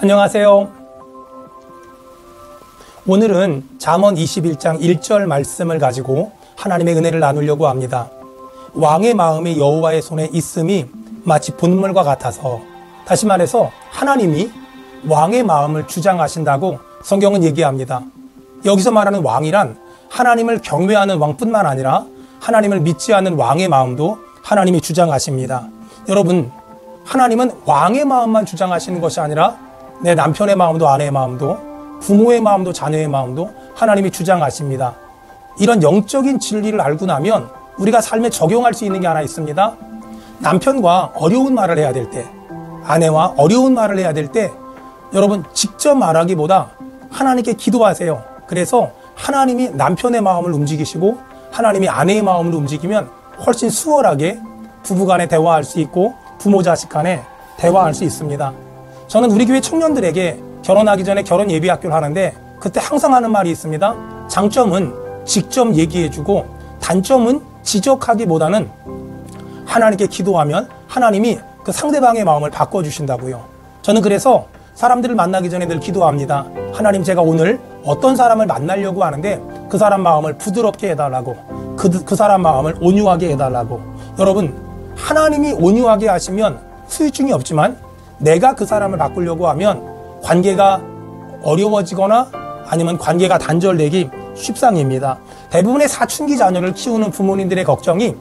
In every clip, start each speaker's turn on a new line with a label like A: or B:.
A: 안녕하세요. 오늘은 잠언 21장 1절 말씀을 가지고 하나님의 은혜를 나누려고 합니다. 왕의 마음이 여호와의 손에 있음이 마치 본물과 같아서, 다시 말해서 하나님이 왕의 마음을 주장하신다고 성경은 얘기합니다. 여기서 말하는 왕이란 하나님을 경외하는 왕뿐만 아니라 하나님을 믿지 않는 왕의 마음도 하나님이 주장하십니다. 여러분, 하나님은 왕의 마음만 주장하시는 것이 아니라 내 남편의 마음도 아내의 마음도 부모의 마음도 자녀의 마음도 하나님이 주장하십니다. 이런 영적인 진리를 알고 나면 우리가 삶에 적용할 수 있는 게 하나 있습니다. 남편과 어려운 말을 해야 될 때, 아내와 어려운 말을 해야 될 때 여러분 직접 말하기보다 하나님께 기도하세요. 그래서 하나님이 남편의 마음을 움직이시고 하나님이 아내의 마음을 움직이면 훨씬 수월하게 부부간에 대화할 수 있고 부모 자식 간에 대화할 수 있습니다. 저는 우리 교회 청년들에게 결혼하기 전에 결혼 예비학교를 하는데 그때 항상 하는 말이 있습니다. 장점은 직접 얘기해주고 단점은 지적하기보다는 하나님께 기도하면 하나님이 그 상대방의 마음을 바꿔주신다고요. 저는 그래서 사람들을 만나기 전에 늘 기도합니다. 하나님, 제가 오늘 어떤 사람을 만나려고 하는데 그 사람 마음을 부드럽게 해달라고, 그 사람 마음을 온유하게 해달라고. 여러분, 하나님이 온유하게 하시면 후유증이 없지만 내가 그 사람을 바꾸려고 하면 관계가 어려워지거나 아니면 관계가 단절되기 쉽상입니다. 대부분의 사춘기 자녀를 키우는 부모님들의 걱정이,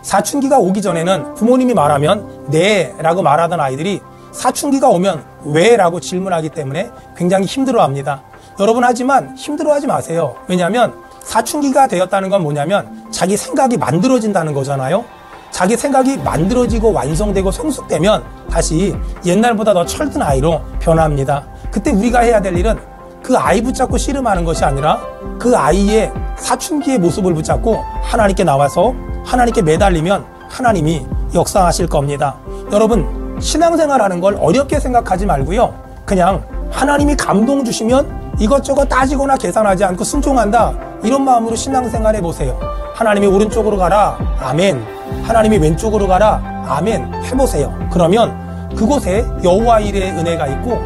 A: 사춘기가 오기 전에는 부모님이 말하면 네 라고 말하던 아이들이 사춘기가 오면 왜? 라고 질문하기 때문에 굉장히 힘들어합니다. 여러분, 하지만 힘들어하지 마세요. 왜냐하면 사춘기가 되었다는 건 뭐냐면 자기 생각이 만들어진다는 거잖아요. 자기 생각이 만들어지고 완성되고 성숙되면 다시 옛날보다 더 철든 아이로 변합니다. 그때 우리가 해야 될 일은 그 아이 붙잡고 씨름하는 것이 아니라 그 아이의 사춘기의 모습을 붙잡고 하나님께 나와서 하나님께 매달리면 하나님이 역사하실 겁니다. 여러분, 신앙생활하는 걸 어렵게 생각하지 말고요. 그냥 하나님이 감동 주시면 이것저것 따지거나 계산하지 않고 순종한다, 이런 마음으로 신앙생활 해보세요. 하나님이 오른쪽으로 가라, 아멘. 하나님이 왼쪽으로 가라, 아멘 해보세요. 그러면 그곳에 여호와 일의 은혜가 있고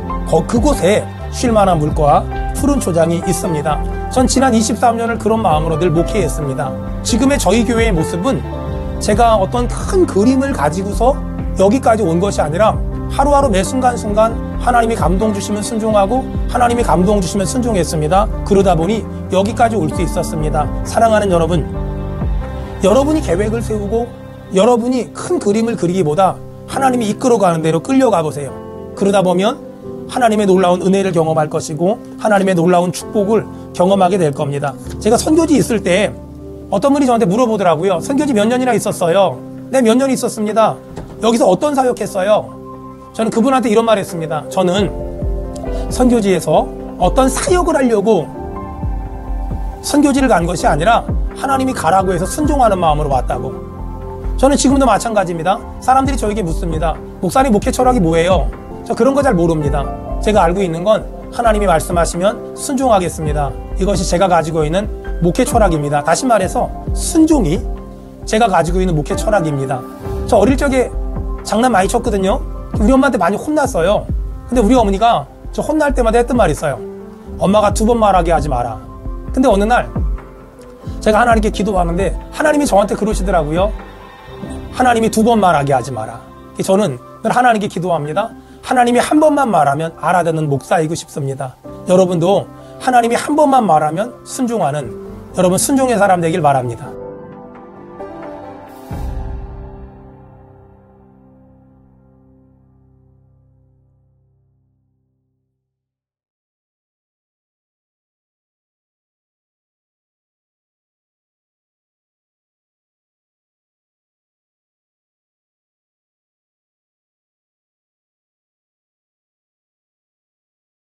A: 그곳에 쉴만한 물과 푸른 초장이 있습니다. 전 지난 23년을 그런 마음으로 늘 목회했습니다. 지금의 저희 교회의 모습은 제가 어떤 큰 그림을 가지고서 여기까지 온 것이 아니라 하루하루 매 순간순간 하나님이 감동 주시면 순종하고 하나님이 감동 주시면 순종했습니다. 그러다 보니 여기까지 올 수 있었습니다. 사랑하는 여러분, 여러분이 계획을 세우고 여러분이 큰 그림을 그리기보다 하나님이 이끌어가는 대로 끌려가 보세요. 그러다 보면 하나님의 놀라운 은혜를 경험할 것이고 하나님의 놀라운 축복을 경험하게 될 겁니다. 제가 선교지 있을 때 어떤 분이 저한테 물어보더라고요. 선교지 몇 년이나 있었어요? 네, 몇 년 있었습니다. 여기서 어떤 사역했어요? 저는 그분한테 이런 말 했습니다. 저는 선교지에서 어떤 사역을 하려고 선교지를 간 것이 아니라 하나님이 가라고 해서 순종하는 마음으로 왔다고. 저는 지금도 마찬가지입니다. 사람들이 저에게 묻습니다. 목사님, 목회 철학이 뭐예요? 저 그런 거 잘 모릅니다. 제가 알고 있는 건 하나님이 말씀하시면 순종하겠습니다. 이것이 제가 가지고 있는 목회 철학입니다. 다시 말해서 순종이 제가 가지고 있는 목회 철학입니다. 저 어릴 적에 장난 많이 쳤거든요. 우리 엄마한테 많이 혼났어요. 근데 우리 어머니가 저 혼날 때마다 했던 말이 있어요. 엄마가 2번 말하게 하지 마라. 근데 어느 날 제가 하나님께 기도하는데 하나님이 저한테 그러시더라고요. 하나님이 2번 말하게 하지 마라. 저는 늘 하나님께 기도합니다. 하나님이 한 번만 말하면 알아듣는 목사이고 싶습니다. 여러분도 하나님이 한 번만 말하면 순종하는 여러분 순종의 사람 되길 바랍니다.